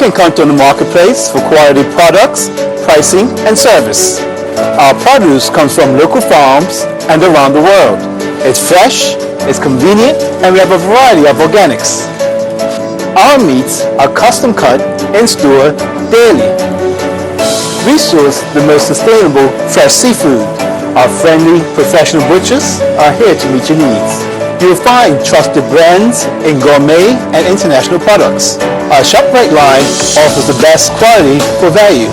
can count on the marketplace for quality products, pricing, and service. Our produce comes from local farms and around the world. It's fresh, it's convenient, and we have a variety of organics. Our meats are custom cut and stored daily. We source the most sustainable fresh seafood. Our friendly professional butchers are here to meet your needs. You'll find trusted brands in gourmet and international products. Our ShopRite line offers the best quality for value.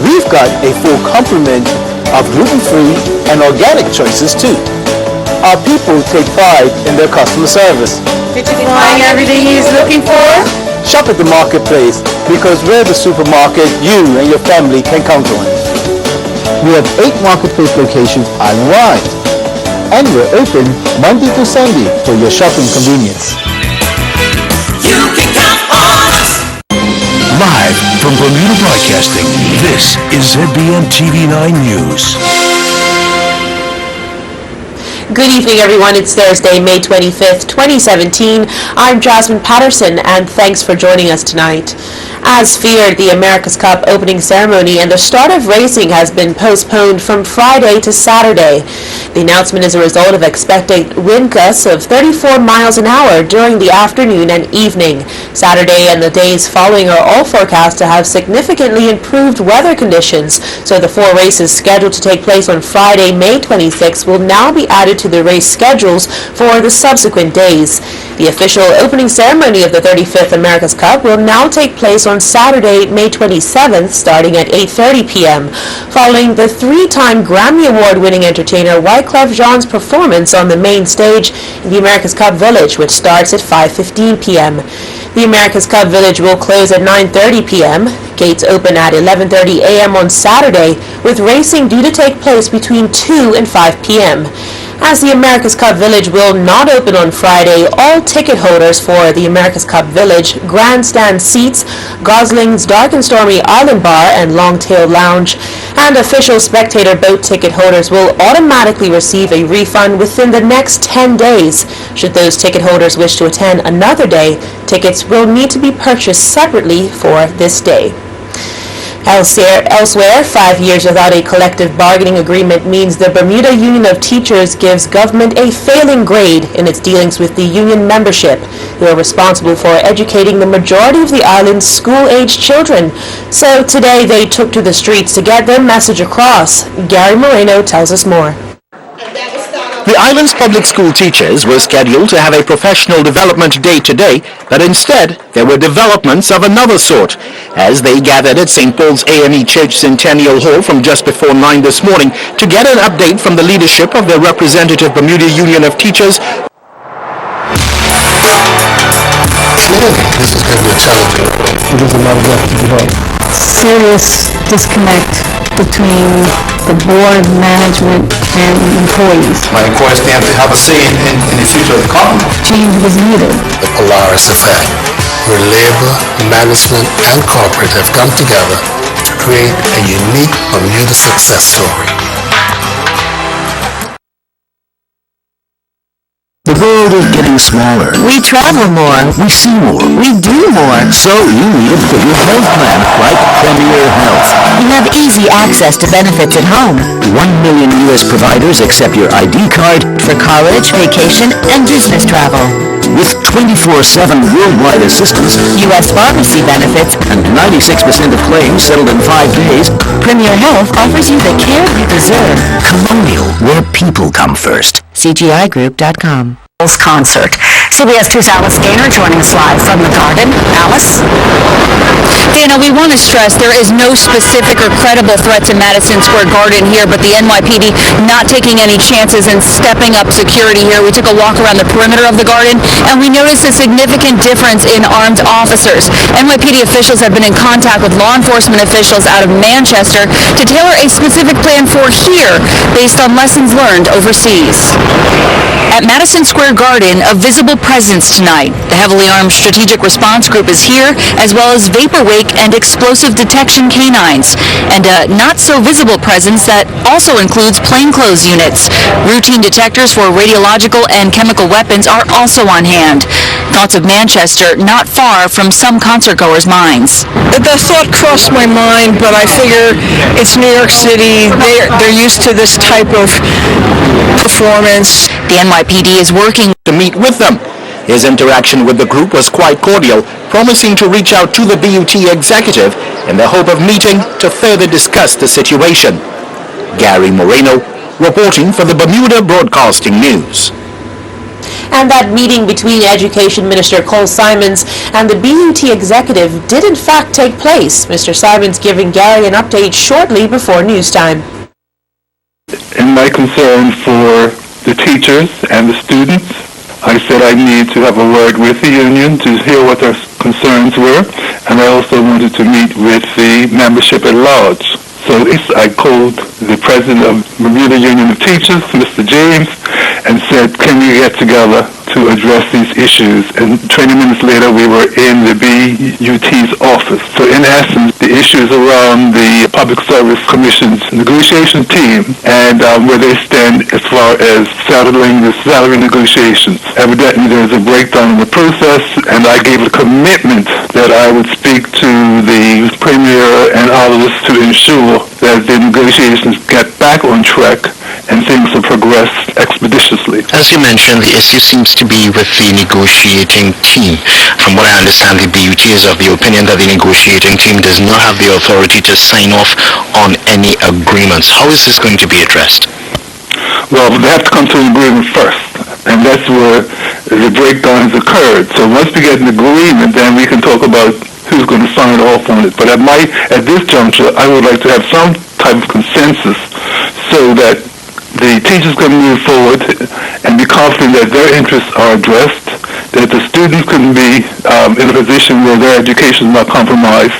We've got a full complement of gluten-free and organic choices too. Our people take pride in their customer service. Did you find everything he's looking for? Shop at the marketplace because we're the supermarket you and your family can count on. We have 8 marketplace locations island-wide, and we're open Monday to Sunday for your shopping convenience. You can count on us. Live from Bermuda Broadcasting, this is ZBM TV9 News. Good evening, everyone. It's Thursday, May 25th, 2017. I'm Jasmine Patterson, and thanks for joining us tonight. As feared, the America's Cup opening ceremony and the start of racing has been postponed from Friday to Saturday. The announcement is a result of expected wind gusts of 34 miles an hour during the afternoon and evening. Saturday and the days following are all forecast to have significantly improved weather conditions, so the 4 races scheduled to take place on Friday, May 26th will now be added to the race schedules for the subsequent days. The official opening ceremony of the 35th America's Cup will now take place on Saturday, May 27th, starting at 8:30 p.m., following the 3-time Grammy Award-winning entertainer Wyclef Jean's performance on the main stage in the America's Cup Village, which starts at 5:15 p.m. The America's Cup Village will close at 9:30 p.m. Gates open at 11:30 a.m. on Saturday, with racing due to take place between 2 and 5 p.m. As the America's Cup Village will not open on Friday, all ticket holders for the America's Cup Village, grandstand seats, Gosling's Dark and Stormy Island Bar and Longtail Lounge, and official spectator boat ticket holders will automatically receive a refund within the next 10 days. Should those ticket holders wish to attend another day, tickets will need to be purchased separately for this day. Elsewhere, 5 years without a collective bargaining agreement means the Bermuda Union of Teachers gives government a failing grade in its dealings with the union membership, who are responsible for educating the majority of the island's school-aged children. So today they took to the streets to get their message across. Gary Moreno tells us more. The island's public school teachers were scheduled to have a professional development day today, but instead there were developments of another sort, as they gathered at St. Paul's AME Church Centennial Hall from just before 9 this morning to get an update from the leadership of their representative Bermuda Union of Teachers. Clearly, this is going to be a challenging one. It is a lot of work to do. Serious disconnect between the board, management, and employees. My employees have to have a say in the future of the company. Change was needed. The Polaris effect, where labor, management, and corporate have come together to create a unique Bermuda success story. The world is getting smaller. We travel more. We see more. We do more. So you need a bigger health plan like Premier Health. You have easy access to benefits at home. 1 million U.S. providers accept your ID card for college, vacation, and business travel. with 24/7 worldwide assistance, U.S. pharmacy benefits, and 96% of claims settled in 5 days. Premier Health offers you the care you deserve. Colonial, where people come first. CGIGroup.com. Concert. CBS 2's Alice Gaynor joining us live from the Garden. Alice? Dana, we want to stress there is no specific or credible threat to Madison Square Garden here, but the NYPD not taking any chances and stepping up security here. We took a walk around the perimeter of the Garden, and we noticed a significant difference in armed officers. NYPD officials have been in contact with law enforcement officials out of Manchester to tailor a specific plan for here based on lessons learned overseas. At Madison Square Garden, a visible presence tonight. The heavily armed Strategic Response Group is here, as well as vapor wake and explosive detection canines, and a not-so-visible presence that also includes plainclothes units. Routine detectors for radiological and chemical weapons are also on hand. thoughts of Manchester not far from some concertgoers' minds. The thought crossed my mind, but I figure it's New York City. They're used to this type of performance. The NYPD is working to meet with them. His interaction with the group was quite cordial, promising to reach out to the BUT executive in the hope of meeting to further discuss the situation. Gary Moreno, reporting for the Bermuda Broadcasting News. And that meeting between Education Minister Cole Simons and the BUT executive did in fact take place. Mr. Simons giving Gary an update shortly before news time. In my concern for the teachers and the students, I said I need to have a word with the union to hear what their concerns were, and I also wanted to meet with the membership at large. So I called the president of Bermuda Union of Teachers, Mr. James, and said, can we get together to address these issues? And 20 minutes later, we were in the BUT's office. So in essence, the issues around the Public Service Commission's negotiation team and where they stand as far as settling the salary negotiations. Evidently, there's a breakdown in the process, and I gave a commitment that I would speak to the Premier and others to ensure that the negotiations get back on track and things will progress expeditiously. As you mentioned, the issue seems to be with the negotiating team. From what I understand, the BUT is of the opinion that the negotiating team does not have the authority to sign off on any agreements. How is this going to be addressed? Well, they have to come to an agreement first, and that's where the breakdown has occurred. So once we get an agreement, then we can talk about who's going to sign off on it. But at this juncture, I would like to have some type of consensus so that the teachers can move forward and be confident that their interests are addressed, that the students can be in a position where their education is not compromised,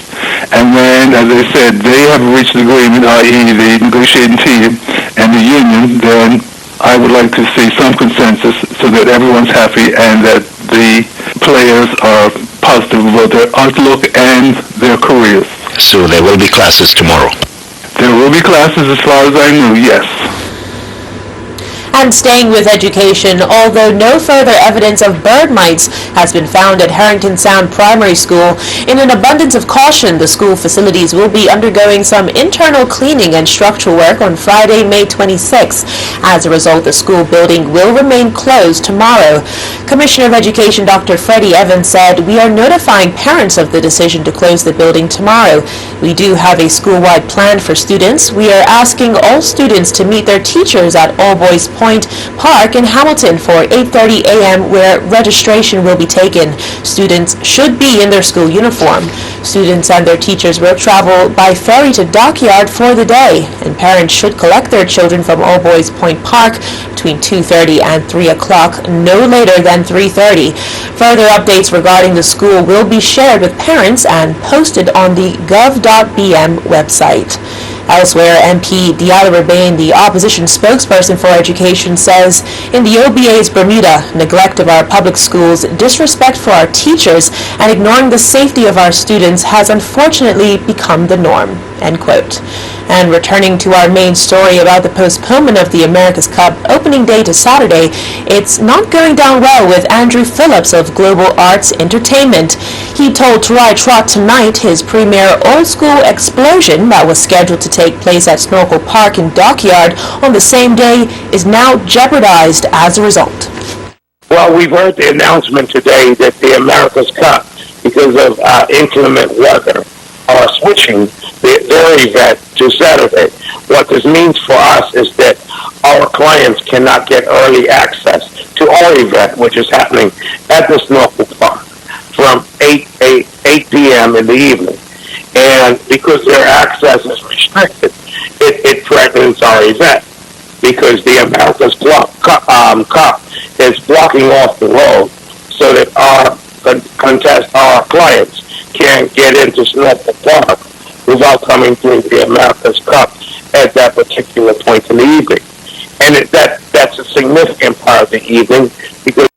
and when, as I said, they have reached an agreement, i.e. the negotiating team and the union, then I would like to see some consensus so that everyone's happy and that the players are positive about their outlook and their careers. So there will be classes tomorrow? There will be classes as far as I know, yes. And staying with education, although no further evidence of bird mites has been found at Harrington Sound Primary School, in an abundance of caution, the school facilities will be undergoing some internal cleaning and structural work on Friday, May 26th. As a result, the school building will remain closed tomorrow. Commissioner of Education Dr. Freddie Evans said, "We are notifying parents of the decision to close the building tomorrow. We do have a school-wide plan for students. We are asking all students to meet their teachers at All Boys Point Park in Hamilton for 8:30 a.m. where registration will be taken. Students should be in their school uniform. Students and their teachers will travel by ferry to Dockyard for the day, and parents should collect their children from All Boys Point Park between 2:30 and 3 o'clock, no later than 3:30. Further updates regarding the school will be shared with parents and posted on the gov.bm website. Elsewhere, MP Diallo Rebane, the opposition spokesperson for education, says in the OBA's Bermuda, neglect of our public schools, disrespect for our teachers, and ignoring the safety of our students has unfortunately become the norm." End quote. And returning to our main story about the postponement of the America's Cup opening day to Saturday, it's not going down well with Andrew Phillips of Global Arts Entertainment. He told Try Trot tonight his premiere Old School Explosion that was scheduled to take place at Snorkel Park in Dockyard on the same day is now jeopardized as a result. Well, we've heard the announcement today that the America's Cup, because of inclement weather, are switching their event to Saturday. What this means for us is that our clients cannot get early access to our event, which is happening at the Snorkel Park from 8 p.m. in the evening. And because their access is restricted, it threatens our event because the America's Cup is blocking off the road so that our clients can't get into Snorkel Park without coming through the America's Cup at that particular point in the evening. And that's a significant part of the evening because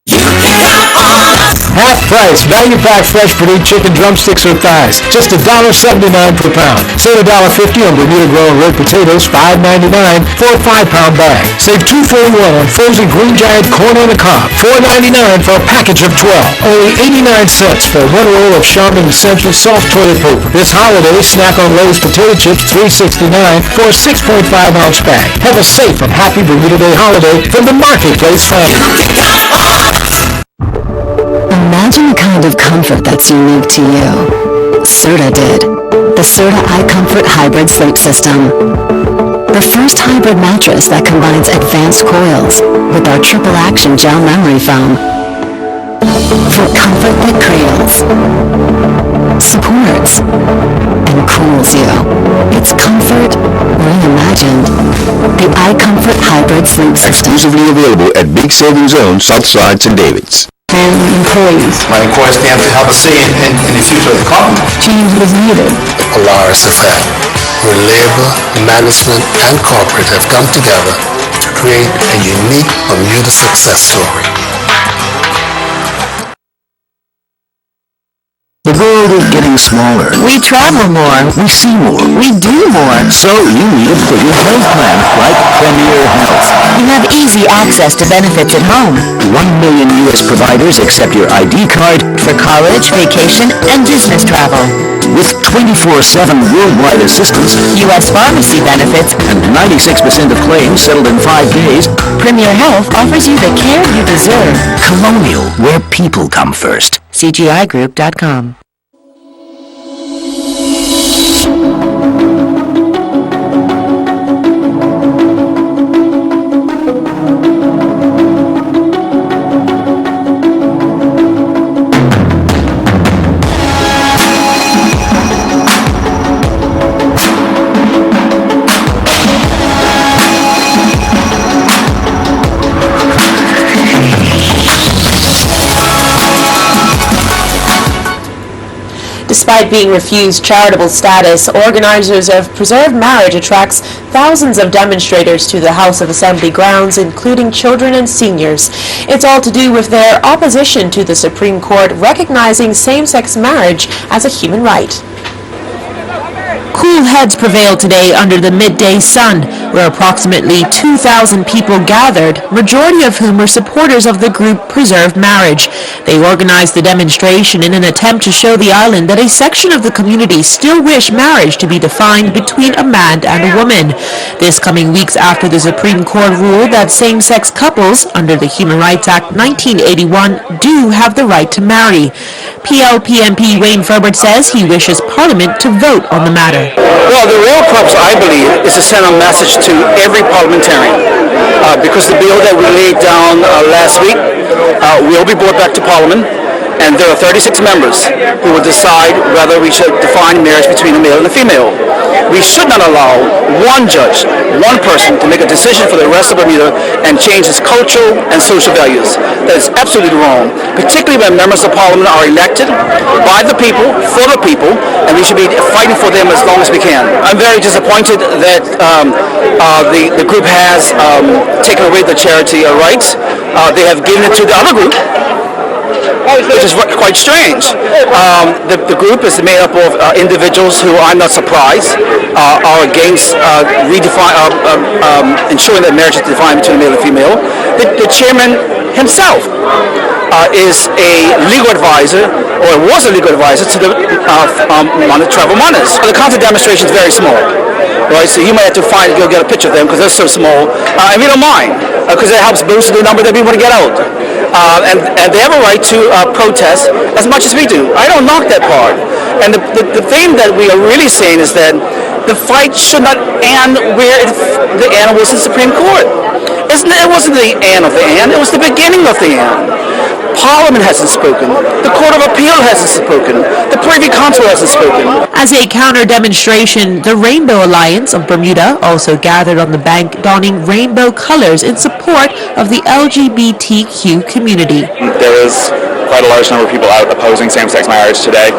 Half price, value pack fresh Bermuda chicken drumsticks or thighs, just $1.79 per pound. Save $1.50 on Bermuda grown red potatoes, $5.99 for a 5-pound bag. Save $2.41 on frozen green giant corn on the cob, $4.99 for a package of 12. Only 89 cents for one roll of Charmin Essential soft toilet paper. This holiday, snack on Lay's potato chips, $3.69 for a 6.5-ounce bag. Have a safe and happy Bermuda Day holiday from the Marketplace family. Imagine a kind of comfort that's unique to you. Serta did. The Serta iComfort Hybrid Sleep System. The first hybrid mattress that combines advanced coils with our triple action gel memory foam. For comfort that cradles, supports, and cools you. It's comfort reimagined. The iComfort Hybrid Sleep System. Exclusively available at Big Savings Zone, Southside, St. David's. And employees. My employees be able to have a say in the future of the company. Change was needed. The Polaris effect, where labor, management, and corporate have come together to create a unique Bermuda success story. The world is getting smaller. We travel more. We see more. We do more. So you need a bigger health plan like Premier Health. You have easy access to benefits at home. 1 million U.S. providers accept your ID card For college, vacation, and business travel. with 24/7 worldwide assistance U.S. pharmacy benefits. and 96% of claims settled in 5 days. Premier Health offers you the care you deserve. Colonial, where people come first. CGIGroup.com. Despite being refused charitable status, organizers of Preserved Marriage attracts thousands of demonstrators to the House of Assembly grounds, including children and seniors. It's all to do with their opposition to the Supreme Court recognizing same-sex marriage as a human right. Cool heads prevailed today under the midday sun, where approximately 2,000 people gathered, majority of whom were supporters of the group Preserved Marriage. They organized the demonstration in an attempt to show the island that a section of the community still wish marriage to be defined between a man and a woman. This coming weeks after the Supreme Court ruled that same-sex couples, under the Human Rights Act 1981, do have the right to marry. PLP MP Wayne Ferbert says he wishes Parliament to vote on the matter. Well, the real purpose, I believe, is to send a message to every parliamentarian, because the bill that we laid down last week will be brought back to Parliament, and there are 36 members who will decide whether we should define marriage between a male and a female. We should not allow one judge, one person, to make a decision for the rest of Bermuda and change its cultural and social values. That is absolutely wrong, particularly when members of Parliament are elected by the people, for the people, and we should be fighting for them as long as we can. I'm very disappointed that the group has taken away the charity rights. They have given it to the other group, which is quite strange. The group is made up of individuals who, I'm not surprised, are against ensuring that marriage is defined between a male and female. The chairman himself is a legal advisor, or was a legal advisor to the travel monitors. The counter demonstration is very small. Right, so you might have to go get a picture of them because they're so small, and we don't mind because it helps boost the number that we want to get out. And they have a right to protest as much as we do. I don't knock that part. And the thing that we are really saying is that the fight should not end where the end was in the Supreme Court. It wasn't the end of the end, it was the beginning of the end. Parliament hasn't spoken. The Court of Appeal hasn't spoken. The Privy Council hasn't spoken. As a counter-demonstration, the Rainbow Alliance of Bermuda also gathered on the bank donning rainbow colors in support of the LGBTQ community. There is quite a large number of people out opposing same-sex marriage today,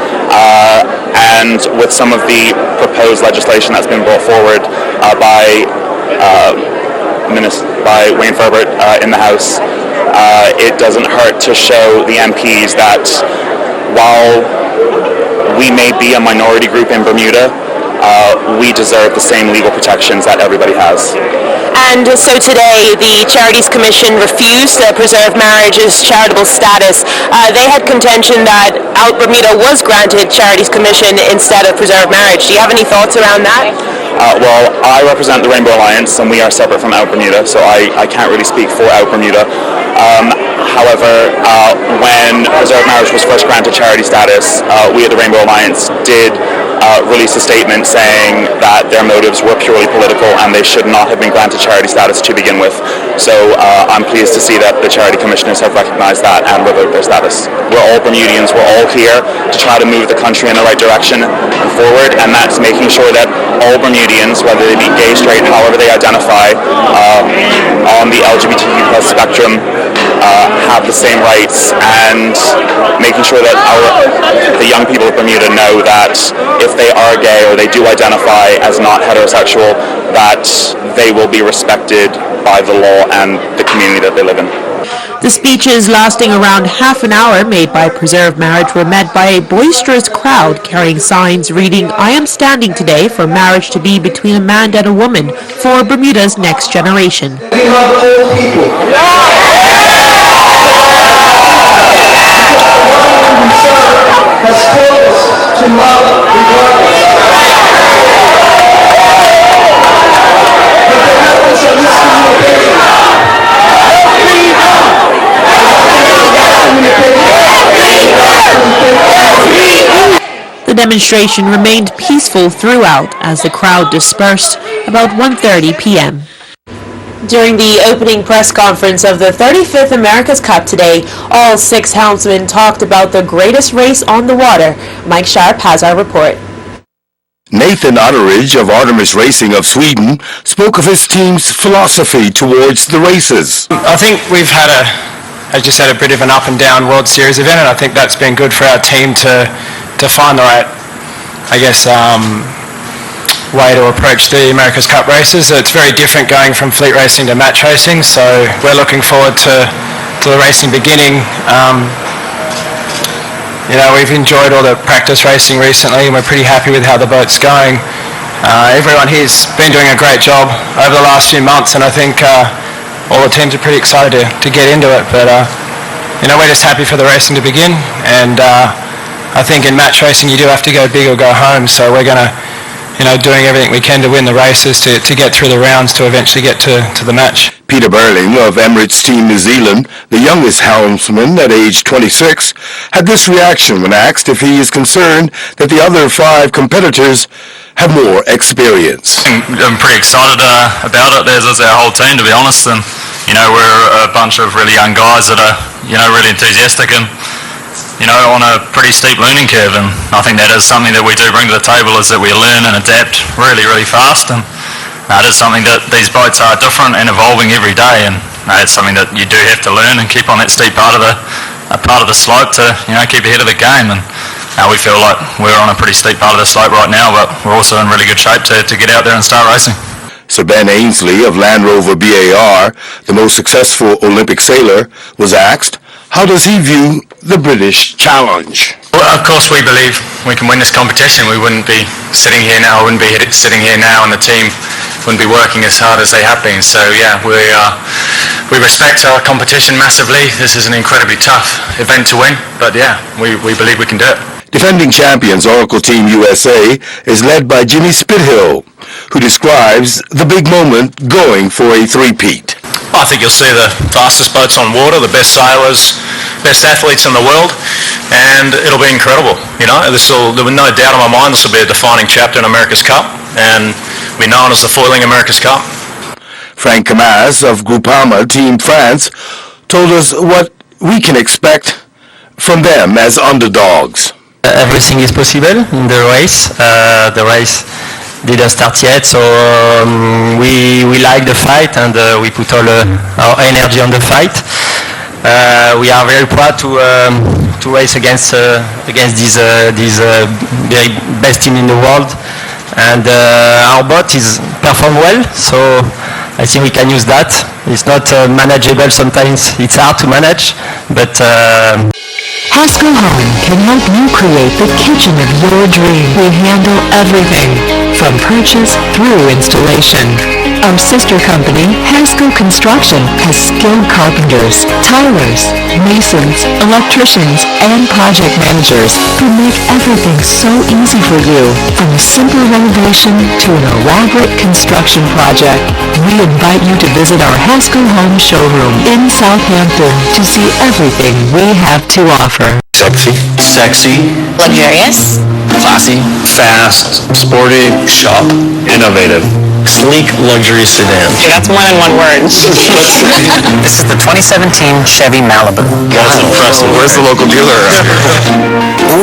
and with some of the proposed legislation that's been brought forward by Wayne Ferbert in the House, it doesn't hurt to show the MPs that while we may be a minority group in Bermuda, we deserve the same legal protections that everybody has. And so today, the Charities Commission refused to preserve marriage's charitable status. They had contention that Out Bermuda was granted Charities Commission instead of preserved marriage. Do you have any thoughts around that? Well, I represent the Rainbow Alliance, and we are separate from Out Bermuda, so I can't really speak for Out Bermuda. However, when preserved marriage was first granted charity status, we at the Rainbow Alliance did release a statement saying that their motives were purely political and they should not have been granted charity status to begin with. So I'm pleased to see that the charity commissioners have recognized that and revoked their status. We're all Bermudians, we're all here to try to move the country in the right direction and forward, and that's making sure that all Bermudians, whether they be gay, straight, however they identify, on the LGBTQ+ spectrum, have the same rights, and making sure that the young people of Bermuda know that if they are gay or they do identify as not heterosexual, that they will be respected by the law and the community that they live in. The speeches, lasting around half an hour, made by Preserve Marriage, were met by a boisterous crowd carrying signs reading, "I am standing today for marriage to be between a man and a woman for Bermuda's next generation." We love all people. Has taught us to love regardless. But the happens of this communication. The demonstration remained peaceful throughout as the crowd dispersed about 1:30 p.m. During the opening press conference of the 35th America's Cup today, all 6 helmsmen talked about the greatest race on the water. Mike Sharp has our report. Nathan Utteridge of Artemis Racing of Sweden spoke of his team's philosophy towards the races. I think we've had as you said, a bit of an up and down World Series event, and I think that's been good for our team to find the right, way to approach the America's Cup races. It's very different going from fleet racing to match racing, so we're looking forward to the racing beginning. We've enjoyed all the practice racing recently, and we're pretty happy with how the boat's going. Everyone here's been doing a great job over the last few months, and I think all the teams are pretty excited to get into it. But we're just happy for the racing to begin, and I think in match racing you do have to go big or go home, so we're going to doing everything we can to win the races, to get through the rounds, to eventually get to the match. Peter Burling of Emirates Team New Zealand, the youngest helmsman at age 26, had this reaction when asked if he is concerned that the other 5 competitors have more experience. I'm pretty excited about it, as is our whole team, to be honest, and we're a bunch of really young guys that are really enthusiastic and on a pretty steep learning curve, and I think that is something that we do bring to the table, is that we learn and adapt really, really fast, and it is something that these boats are different and evolving every day, and it's something that you do have to learn and keep on that steep part of the slope to keep ahead of the game, and we feel like we're on a pretty steep part of the slope right now, but we're also in really good shape to get out there and start racing. Sir Ben Ainsley of Land Rover BAR, the most successful Olympic sailor, was asked, how does he view the British challenge? Well, of course we believe we can win this competition. We wouldn't be sitting here now, and the team wouldn't be working as hard as they have been. So yeah, we respect our competition massively. This is an incredibly tough event to win, but yeah, we believe we can do it. Defending champions Oracle Team USA is led by Jimmy Spithill, who describes the big moment going for a three-peat. I think you'll see the fastest boats on water, the best sailors, best athletes in the world, and it'll be incredible. There'll be no doubt in my mind this will be a defining chapter in America's Cup, and be known as the Foiling America's Cup. Frank Camaz of Groupama Team France told us what we can expect from them as underdogs. Everything is possible in the race. The race didn't start yet, so we like the fight, and we put all our energy on the fight. We are very proud to race against these very best team in the world, and our boat is perform well. So I think we can use that. It's not manageable sometimes. It's hard to manage, but Haskell Home can help you create the kitchen of your dream. We handle everything from purchase through installation. Our sister company, Haskell Construction, has skilled carpenters, tilers, masons, electricians, and project managers who make everything so easy for you. From a simple renovation to an elaborate construction project, we invite you to visit our Haskell Home showroom in Southampton to see everything we have to offer. Sexy, Luxurious. classy, fast, sporty, sharp, innovative, sleek luxury sedan. Okay, that's more than one word. This is the 2017 Chevy Malibu. That's impressive. Where's the local dealer?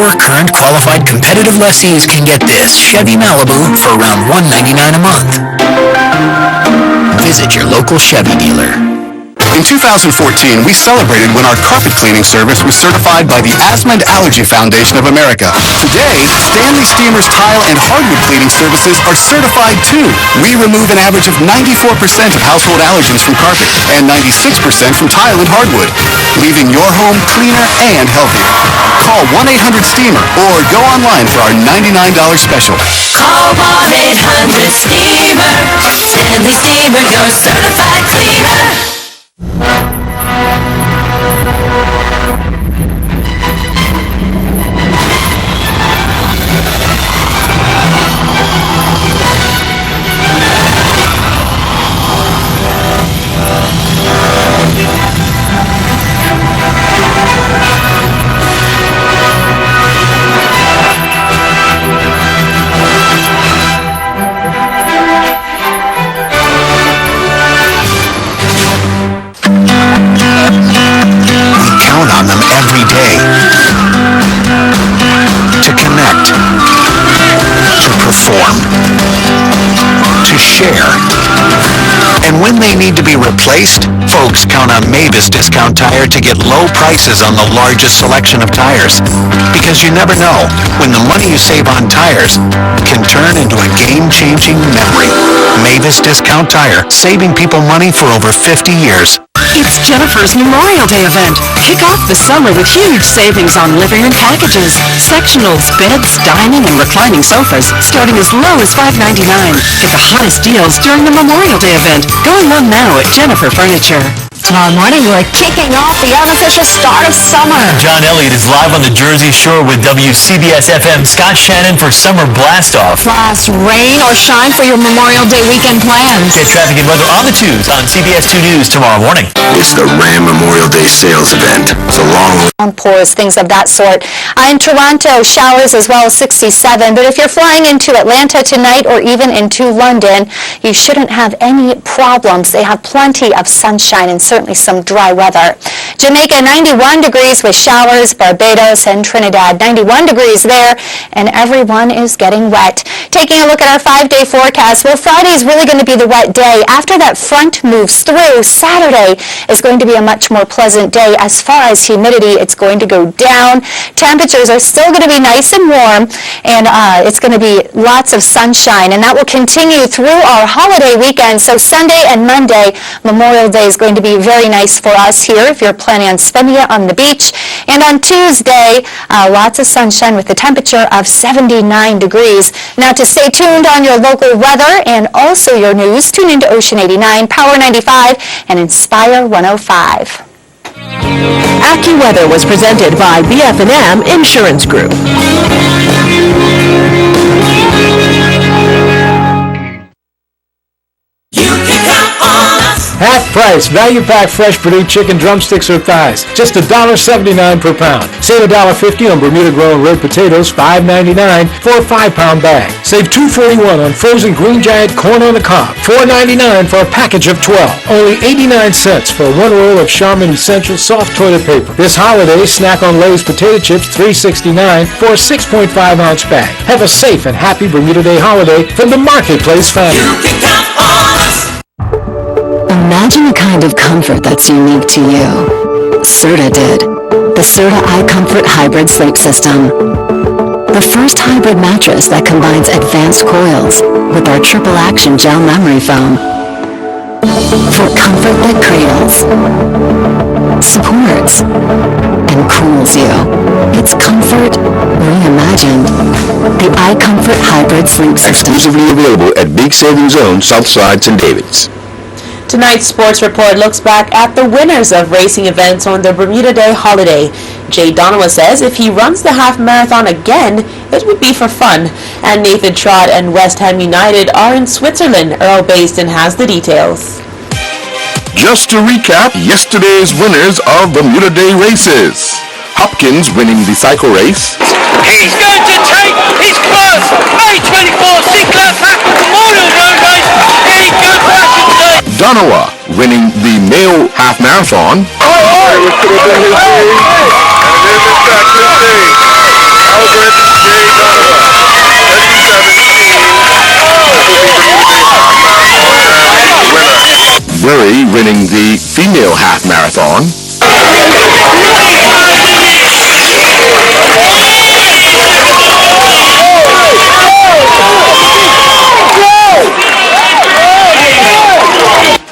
Or current qualified competitive lessees can get this Chevy Malibu for around $199 a month. Visit your local Chevy dealer. In 2014, we celebrated when our carpet cleaning service was certified by the Asthma and Allergy Foundation of America. Today, Stanley Steamer's tile and hardwood cleaning services are certified too. We remove an average of 94% of household allergens from carpet and 96% from tile and hardwood, leaving your home cleaner and healthier. Call 1-800-STEAMER or go online for our $99 special. Call 1-800-STEAMER. Stanley Steamer, your certified cleaner. Count on them every day to connect, to perform, to share. And when they need to be replaced, folks count on Mavis Discount Tire to get low prices on the largest selection of tires. Because you never know when the money you save on tires can turn into a game-changing memory. Mavis Discount Tire, saving people money for over 50 years. It's Jennifer's Memorial Day event. Kick off the summer with huge savings on living room packages, sectionals, beds, dining, and reclining sofas, starting as low as $5.99. Get the hottest deals during the Memorial Day event. Going on now at Jennifer Furniture. Tomorrow morning, we're kicking off the unofficial start of summer. John Elliott is live on the Jersey Shore with WCBS-FM Scott Shannon for Summer Blast-Off. Plus, rain or shine for your Memorial Day weekend plans. Get traffic and weather on the 2s on CBS 2 News tomorrow morning. It's the Ram Memorial Day sales event. It's a long Downpours, things of that sort. In Toronto, showers as well as 67. But if you're flying into Atlanta tonight or even into London, you shouldn't have any problems. They have plenty of sunshine and certainly some dry weather. Jamaica, 91 degrees with showers. Barbados and Trinidad, 91 degrees there, and everyone is getting wet. Taking a look at our 5-day forecast, well, Friday is really going to be the wet day. After that front moves through, Saturday is going to be a much more pleasant day. As far as humidity, it's going to go down. Temperatures are still going to be nice and warm, and it's going to be lots of sunshine, and that will continue through our holiday weekend. So Sunday and Monday, Memorial Day is going to be very nice for us here if you're planning on spending it on the beach. And on Tuesday, lots of sunshine with a temperature of 79 degrees. Now, to stay tuned on your local weather and also your news, tune into Ocean 89, Power 95, and Inspire 105. AccuWeather was presented by BF&M Insurance Group. Half price, value pack fresh Purdue chicken drumsticks or thighs, just $1.79 per pound. Save $1.50 on Bermuda grown red potatoes, $5.99 for a 5-pound bag. Save $2.41 on frozen green giant corn on the cob, $4.99 for a package of 12. Only 89 cents for one roll of Charmin Essential soft toilet paper. This holiday, snack on Lay's potato chips, $3.69 for a 6.5-ounce bag. Have a safe and happy Bermuda Day holiday from the Marketplace family. You can count on us. Imagine a kind of comfort that's unique to you. Serta did. The Serta iComfort Hybrid Sleep System. The first hybrid mattress that combines advanced coils with our triple action gel memory foam. For comfort that cradles, supports, and cools you. It's comfort reimagined. The iComfort Hybrid Sleep System. Exclusively available at Big Savings Zone, Southside, St. David's. Tonight's sports report looks back at the winners of racing events on the Bermuda Day holiday. Jay Donowa says if he runs the half marathon again, it would be for fun. And Nathan Trott and West Ham United are in Switzerland. Earl Basden has the details. Just to recap yesterday's winners of Bermuda Day races. Hopkins winning the cycle race. He's going to take his first May 24 C-Class half Memorial Road race in good fashion today. Donowa winning the male half marathon. Burry winning the female half marathon.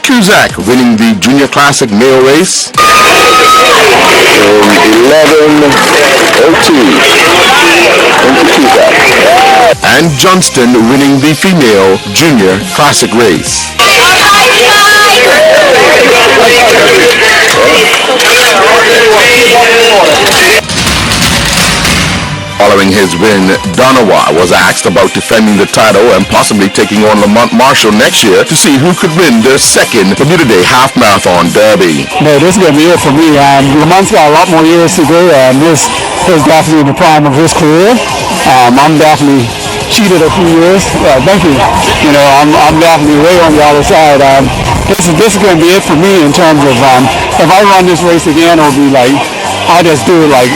Cusack winning the junior classic male race. 11:02. And Johnston winning the female junior classic race. Following his win, Donowa was asked about defending the title and possibly taking on Lamont Marshall next year to see who could win their second Bermuda Day Half Marathon Derby. No, this is going to be it for me. Lamont's got a lot more years to go, and this is definitely the prime of his career. I'm definitely cheated a few years. Thank you. You know, I'm definitely way on the other side. This is going to be it for me in terms of if I run this race again, it'll be like I just do it like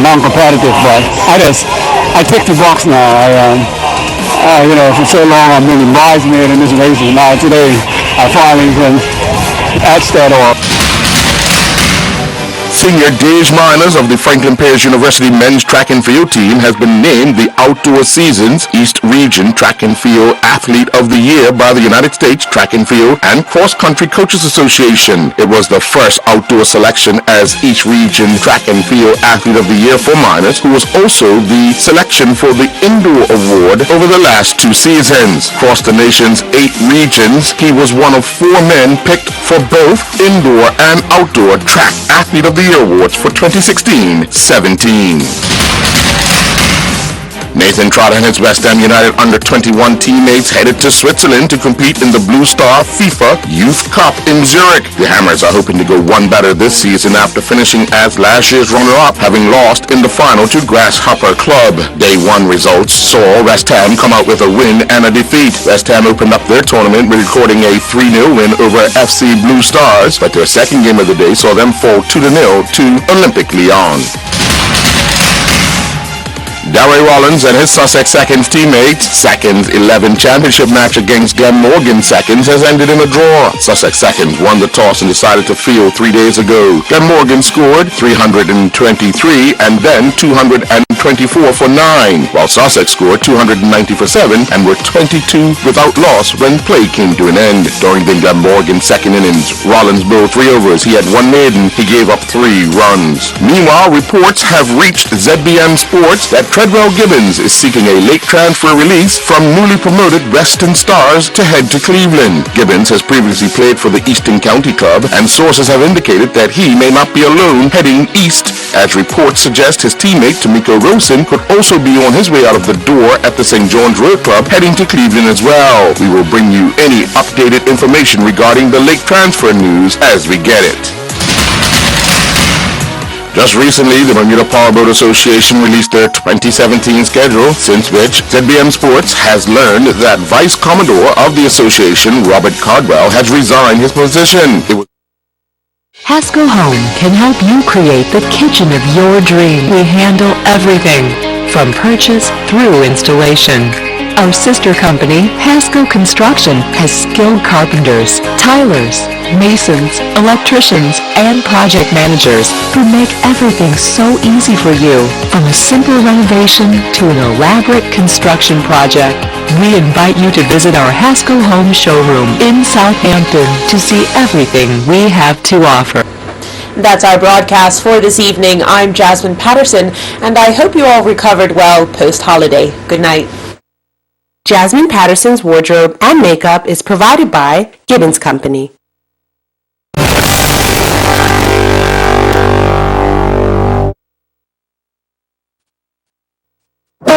non-competitive, but I tick the box now. You know, for so long I've been a bridesmaid in this race, and now today I finally can etch that off. Senior Dej Miners of the Franklin Pierce University men's track and field team has been named the Outdoor Seasons East Region Track and Field Athlete of the Year by the United States Track and Field and Cross Country Coaches Association. It was the first outdoor selection as East Region Track and Field Athlete of the Year for Miners, who was also the selection for the Indoor Award over the last 2 seasons. Across the nation's 8 regions, he was one of 4 men picked for both Indoor and Outdoor Track Athlete of the Year awards for 2016-17. Nathan Trott and his West Ham United under-21 teammates headed to Switzerland to compete in the Blue Star FIFA Youth Cup in Zurich. The Hammers are hoping to go one better this season after finishing as last year's runner-up, having lost in the final to Grasshopper Club. Day 1 results saw West Ham come out with a win and a defeat. West Ham opened up their tournament recording a 3-0 win over FC Blue Stars, but their second game of the day saw them fall 2-0 to Olympic Lyon. Darry Rollins and his Sussex Seconds teammates' Seconds 11 championship match against Glenmorgan Seconds has ended in a draw. Sussex Seconds won the toss and decided to field 3 days ago. Glenmorgan scored 323 and then 224 for 9, while Sussex scored 290 for 7 and were 22 without loss when play came to an end. During the Glenmorgan second innings, Rollins bowled 3 overs. He had 1 maiden. He gave up 3 runs. Meanwhile, reports have reached ZBM Sports that Treadwell Gibbons is seeking a late transfer release from newly promoted Western Stars to head to Cleveland. Gibbons has previously played for the Eastern County Club, and sources have indicated that he may not be alone heading east, as reports suggest his teammate Tamiko Rosen could also be on his way out of the door at the St. John's Road Club heading to Cleveland as well. We will bring you any updated information regarding the late transfer news as we get it. Just recently, the Bermuda Powerboat Association released their 2017 schedule, since which ZBM Sports has learned that Vice Commodore of the association, Robert Cardwell, has resigned his position. Hasco Home can help you create the kitchen of your dream. We handle everything from purchase through installation. Our sister company, Hasco Construction, has skilled carpenters, tilers, masons, electricians, and project managers who make everything so easy for you. From a simple renovation to an elaborate construction project, we invite you to visit our Haskell Home showroom in Southampton to see everything we have to offer. That's our broadcast for this evening. I'm Jasmine Patterson, and I hope you all recovered well post-holiday. Good night. Jasmine Patterson's wardrobe and makeup is provided by Gibbons Company.